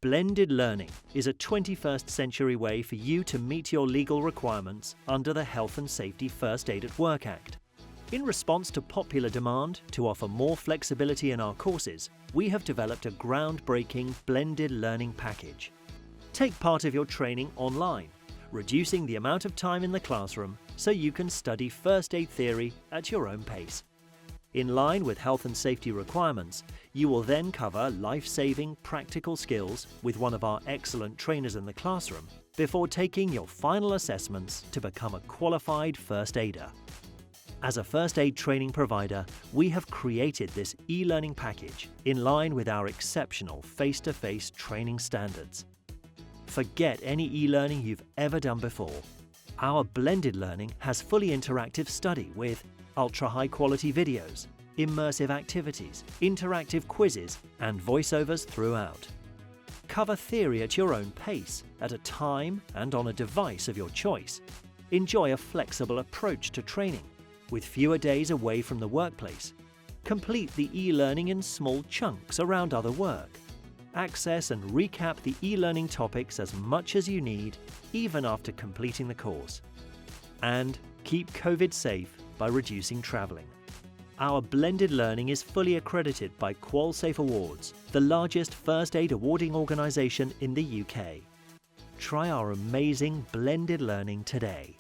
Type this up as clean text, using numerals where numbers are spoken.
Blended learning is a 21st century way for you to meet your legal requirements under the Health and Safety First Aid at Work Act. In response to popular demand to offer more flexibility in our courses, we have developed a groundbreaking blended learning package. Take part of your training online, reducing the amount of time in the classroom so you can study first aid theory at your own pace. In line with health and safety requirements, you will then cover life-saving practical skills with one of our excellent trainers in the classroom before taking your final assessments to become a qualified first aider. As a first aid training provider, we have created this e-learning package in line with our exceptional face-to-face training standards. Forget any e-learning you've ever done before. Our blended learning has fully interactive study with ultra-high quality videos, immersive activities, interactive quizzes, and voiceovers throughout. Cover theory at your own pace, at a time and on a device of your choice. Enjoy a flexible approach to training, with fewer days away from the workplace. Complete the e-learning in small chunks around other work. Access and recap the e-learning topics as much as you need, even after completing the course. And keep COVID safe by reducing travelling. Our blended learning is fully accredited by QualSafe Awards, the largest first aid awarding organisation in the UK. Try our amazing blended learning today.